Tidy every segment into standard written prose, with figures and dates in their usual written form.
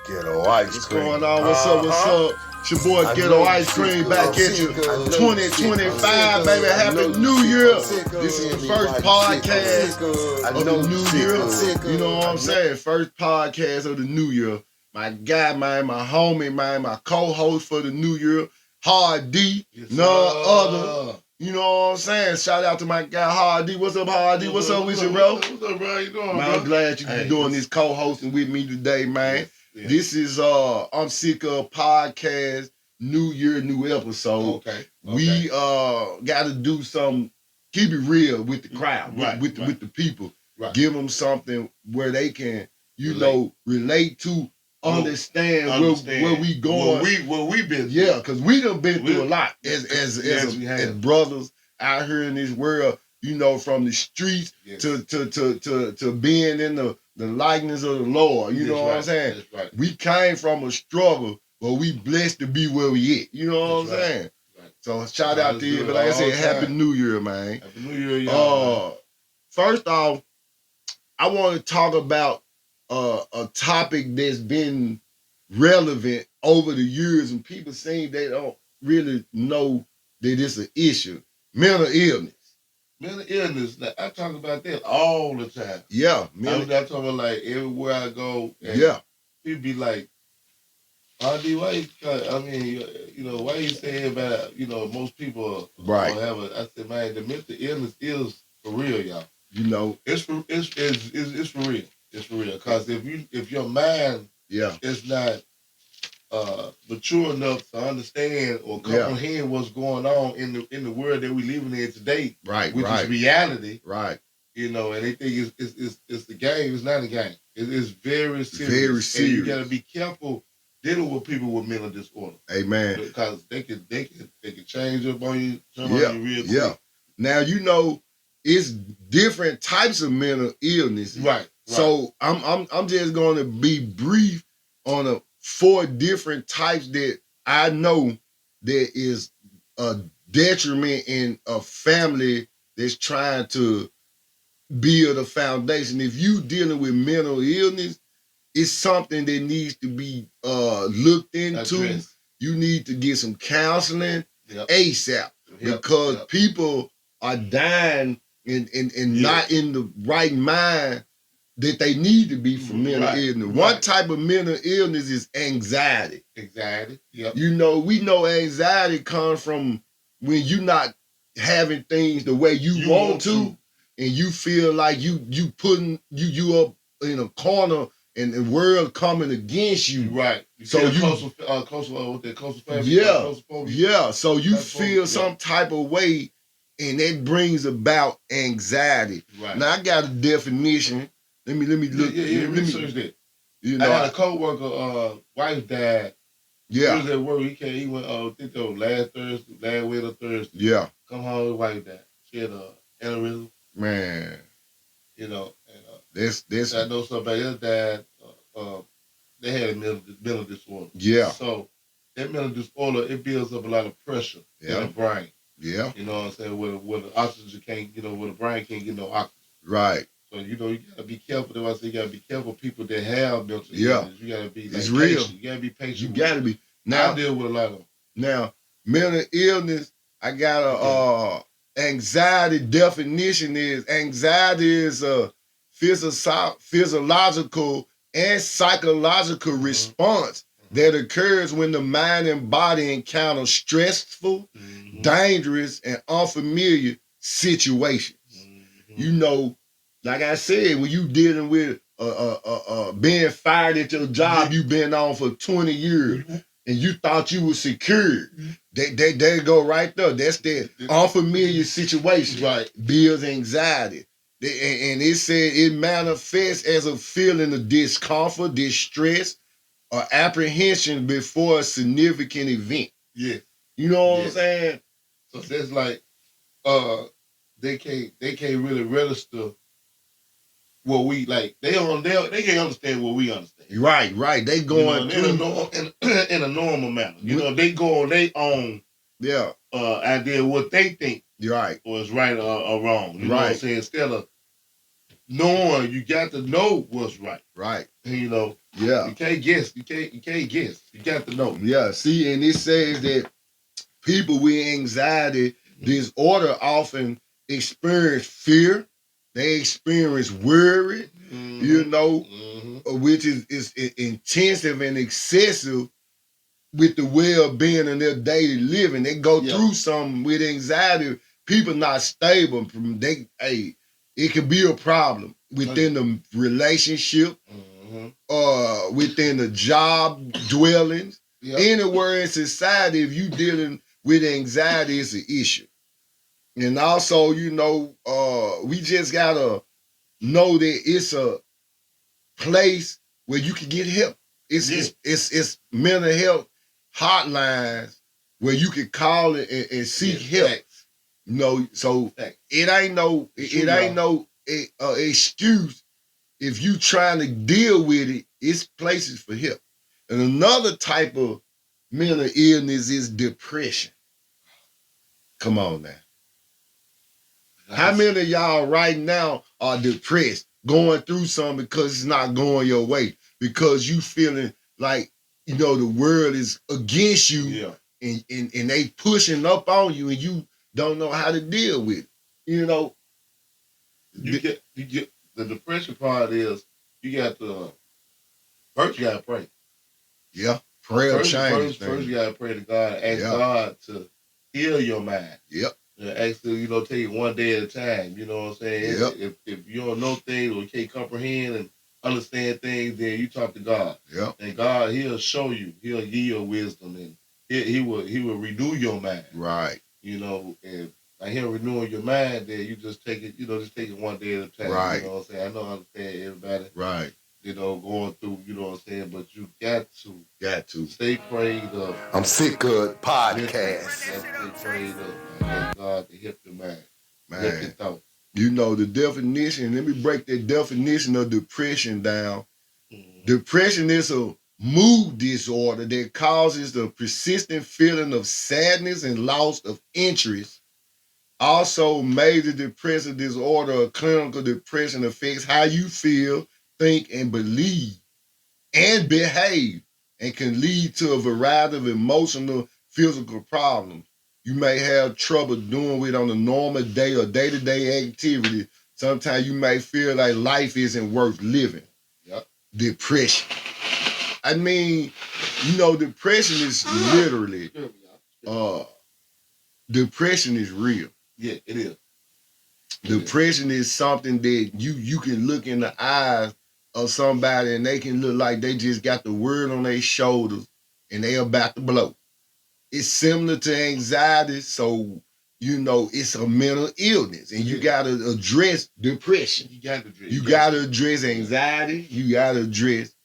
Ghetto Ice What's Cream. going on? What's up? What's up? It's your boy Ghetto Ice Cream back at you. 2025, baby. Happy New Year. This is the first podcast of the new year. You know what I'm saying? First podcast of the new year. My guy, man, my homie, man, my co-host for the new year, Hard D, none other. You know what I'm saying? Shout out to my guy, Hard D. What's up, Hard D? What's up with you, bro? What's up, bro? How you doing, Man, bro? I'm glad you're doing this co-hosting with me today, man. Yeah. This is I'm Sickud Podcast, new year, new episode. Okay. We got to do some, keep it real with the crowd, with the people. Right. Give them something where they can, relate to, understand where we going. Where we been. Yeah, because we done been through a lot as brothers out here in this world. You know, from the streets to being in the likeness of the Lord. You know what I'm saying? That's right. We came from a struggle, but we blessed to be where we at. You know what I'm saying? Right. So shout out to you. But like I said, Happy New Year, man. Happy New Year, y'all. First off, I want to talk about a topic that's been relevant over the years, and people saying they don't really know that it's an issue. Mental illness. Mental illness, like, I talk about that all the time. Yeah. I'm talking about like everywhere I go. And people be like, RD, why why you saying about, most people don't have it? I said, man, the mental illness is for real, y'all. You know. It's for real. It's for real. Because if your mind is not mature enough to understand or comprehend what's going on in the world that we living in today, which is reality, and they think it's the game. It's not a game. It is very serious. Very serious. And you got to be careful dealing with people with mental disorder. Amen. Because they can change up on you, on you real quick. Yeah. Now it's different types of mental illness. Right. So I'm just going to be brief on 4 different types that I know that is a detriment in a family that's trying to build a foundation. If you dealing with mental illness, it's something that needs to be looked into. You need to get some counseling ASAP because people are dying and not in the right mind that they need to be for mental illness. One type of mental illness is anxiety. Anxiety, yep. We know anxiety comes from when you're not having things the way you want to, and you feel like you putting you up in a corner and the world coming against you. Right. So so you feel some type of way, and that brings about anxiety. Right. Now I got a definition. Let me look. Research that. I had a coworker, wife died. Yeah. He was at work. He went, last week or Thursday. Yeah. Come home, his wife died. She had an aneurysm. Man. This. I know somebody else died. They had a mental disorder. Yeah. So that mental disorder, it builds up a lot of pressure in the brain. Yeah. You know what I'm saying? Where the oxygen where the brain can't get no oxygen. Right. So, you gotta be careful. That's why I say you gotta be careful people that have mental illness. You gotta be it's real. Patient. You gotta be patient. You gotta be. Now I deal with a lot of them. Now, mental illness, I got a anxiety definition is anxiety is a physiological and psychological response that occurs when the mind and body encounter stressful, dangerous, and unfamiliar situations. Like I said, when you dealing with being fired at your job you've been on for 20 years and you thought you were secured, they go right there. That's the unfamiliar situation. Right. Builds anxiety. And it said it manifests as a feeling of discomfort, distress, or apprehension before a significant event. Yeah. You know what I'm saying? So that's like they can't really register what we like. They can't understand what we understand. Right. They going in a normal manner. They go on their own idea of what they think was right or wrong. You know what I'm saying? Instead of knowing you got to know what's right. Right. You know. Yeah. You can't guess. You can't guess. You got to know. Yeah. See, and it says that people with anxiety disorder often experience fear. They experience worry, you know, which is intensive and excessive with the well-being in their daily living. They go through something with anxiety. People not stable. It could be a problem within the relationship, within the job dwellings, anywhere in society. If you dealing with anxiety, it's an issue. And also, you know, we just gotta know that it's a place where you can get help. It's mental health hotlines where you can call it and seek help. Facts. You know, so it ain't no excuse if you trying to deal with it. It's places for help. And another type of mental illness is depression. Come on now. How many of y'all right now are depressed, going through something because it's not going your way, because you feeling like, you know, the world is against you, and they pushing up on you and you don't know how to deal with it, you know? You get the depression part is you got to first you gotta pray. Yeah. Prayer changes. First you gotta pray to God, ask God to heal your mind. Yep. Actually, you know, take it one day at a time. You know what I'm saying? Yep. If you don't know things or you can't comprehend and understand things, then you talk to God. Yep. And God, He'll show you. He'll give you wisdom, and He will renew your mind. Right. You know, and by Him renewing your mind, then you just take it. You know, just take it one day at a time. Right. You know what I'm saying? I know I understand everybody. Right. You know, going through. You know what I'm saying? But you got to stay prayed up. I'm Sickud Podcast. Stay prayed up. Ask God to help your mind. Help your thoughts. You know, the definition, let me break that definition of depression down. Depression is a mood disorder that causes the persistent feeling of sadness and loss of interest. Also, major depressive disorder or clinical depression affects how you feel, think, and believe, and behave, and can lead to a variety of emotional, physical problems. You may have trouble doing it on a normal day or day-to-day activity. Sometimes you may feel like life isn't worth living. Yep. Depression. I mean, you know, depression is literally, depression is real. Yeah, it is. Depression is something that you can look in the eyes of somebody and they can look like they just got the world on their shoulders and they about to blow. It's similar to anxiety, so, you know, it's a mental illness, and you got to address depression. You got to address anxiety. You got to address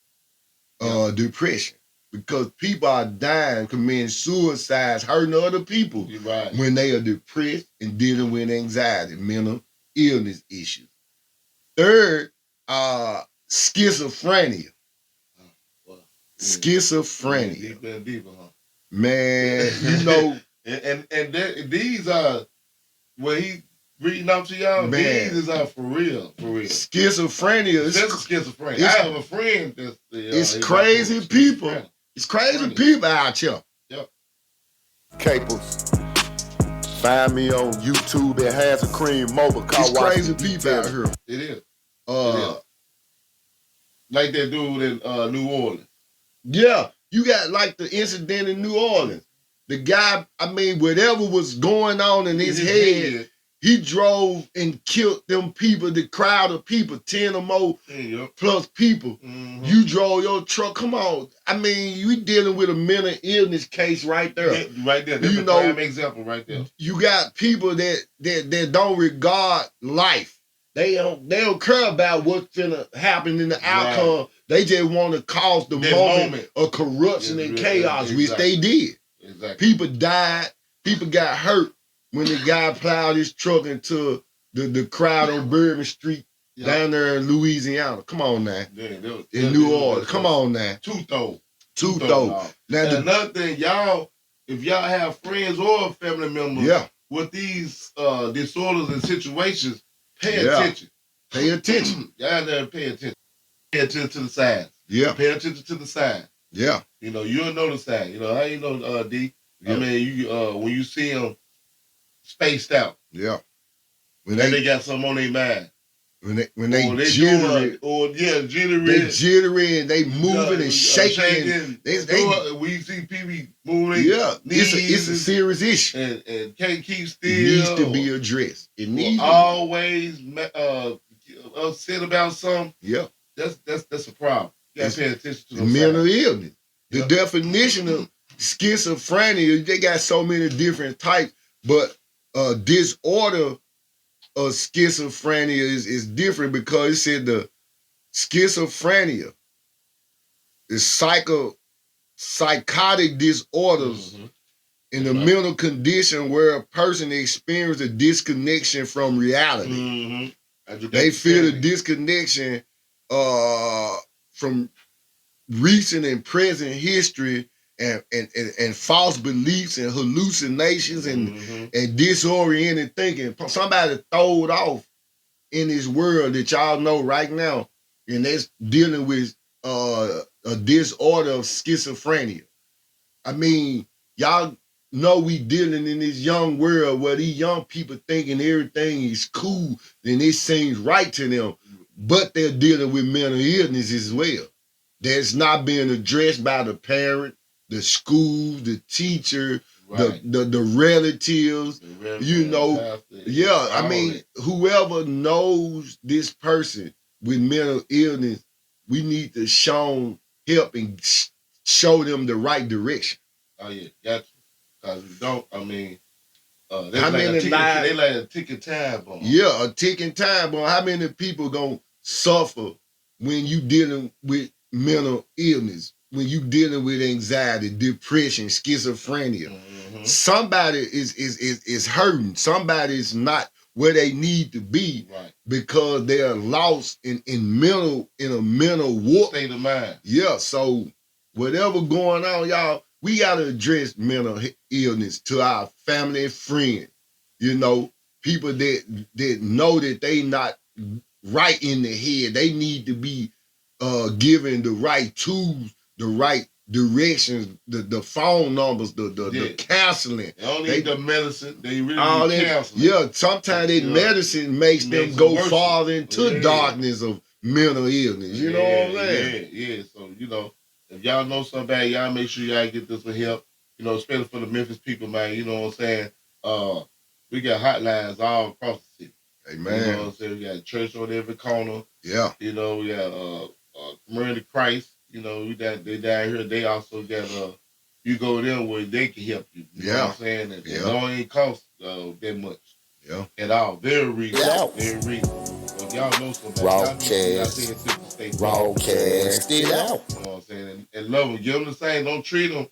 depression, because people are dying, committing suicides, hurting other people when they are depressed and dealing with anxiety, mental illness issues. Third, schizophrenia. Schizophrenia. Deeper and deeper, huh? Man, you know. and these are, what he reading out to y'all, man, these are for real. Schizophrenia. Schizophrenia. I have a friend that's... it's crazy people. It's crazy people out here. Yep. Caples. Find me on YouTube at Has a Cream Mobile. It's crazy people out here. It is. Like that dude in New Orleans. Yeah. You got like the incident in New Orleans. The guy, I mean, whatever was going on in his head, he drove and killed them people, the crowd of people, 10 or more plus people. You drove your truck. Come on. I mean, you dealing with a mental illness case right there. Yeah, right there. That's a prime example right there. You got people that don't regard life. They don't care about what's gonna happen in the outcome. Right. They just want to cause the moment of corruption and chaos, which they did. Exactly. People died. People got hurt when the guy plowed his truck into the crowd on Bourbon Street down there in Louisiana. Come on now. In New Orleans. Come on now. Two-throw. Now, another thing, y'all, if y'all have friends or family members with these disorders and situations, pay attention. Pay attention. Y'all never pay attention. Pay attention to the signs. Yeah. Pay attention to the signs. Yeah. You know, you'll know the sign. You know, how you know, D? Yeah. I mean, you when you see them spaced out. Yeah. When they got something on their mind. When they jittery, jittery. They jittery and they moving and shaking. We see people moving. Yeah, it's a serious issue and can't keep still. It needs to be addressed. It needs always upset about something. Yeah, that's a problem. You gotta pay attention to mental illness. The definition of schizophrenia, they got so many different types, but disorder of schizophrenia is different because it said the schizophrenia is psychotic disorders in a mental condition where a person experiences a disconnection from reality. They feel a disconnection from recent and present history and false beliefs and hallucinations and disoriented thinking. Somebody throwed off in this world that y'all know right now, and that's dealing with a disorder of schizophrenia. I mean, y'all know we dealing in this young world where these young people thinking everything is cool and it seems right to them, but they're dealing with mental illness as well. That's not being addressed by the parent, the school, the teacher, the relatives, you know. Yeah, I mean, whoever knows this person with mental illness, we need to help and show them the right direction. Oh, yeah, got you. Because we don't, I mean, they like a ticking time bomb. Yeah, a ticking time bomb. How many people gonna suffer when you dealing with mental illness, when you dealing with anxiety, depression, schizophrenia? Somebody is hurting. Somebody is not where they need to be because they are lost in a mental warp state of mind. Yeah, so whatever going on, y'all, we gotta address mental illness to our family and friends. You know, people that know that they not right in the head. They need to be given the right tools, the right directions, the phone numbers, the counseling. They don't need the medicine. They really need counseling. Yeah, sometimes that medicine makes them go farther into darkness of mental illness. You know what I'm saying? Yeah. So, you know, if y'all know somebody, y'all make sure y'all get this for help. You know, especially for the Memphis people, man. You know what I'm saying? We got hotlines all across the city. Amen. You know what I'm saying? We got a church on every corner. Yeah. You know, we got Community Christ. You know, they down here. They also got you go there where they can help you. You know what I'm saying? And it don't ain't cost that much. Yeah. At all. Very reasonable. Very reasonable. So y'all know somebody. Broadcast it out. You know what I'm saying? And love them. Give them the same. Don't treat them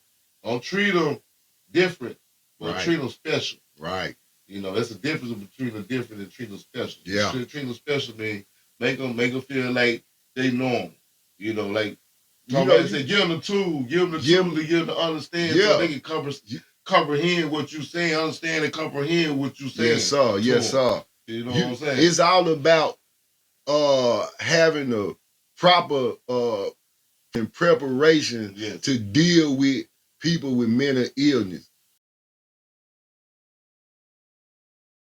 different, but treat them special. Right. You know, that's the difference between the different and treat them special. Yeah. Treat them special means make them feel like they normal. You know, like somebody say, give them the tool, to give them to understand so they can comprehend what you say, understand and comprehend what you say. Yes, sir. Yes, sir. You know what I'm saying? It's all about having a proper preparation to deal with people with mental illness.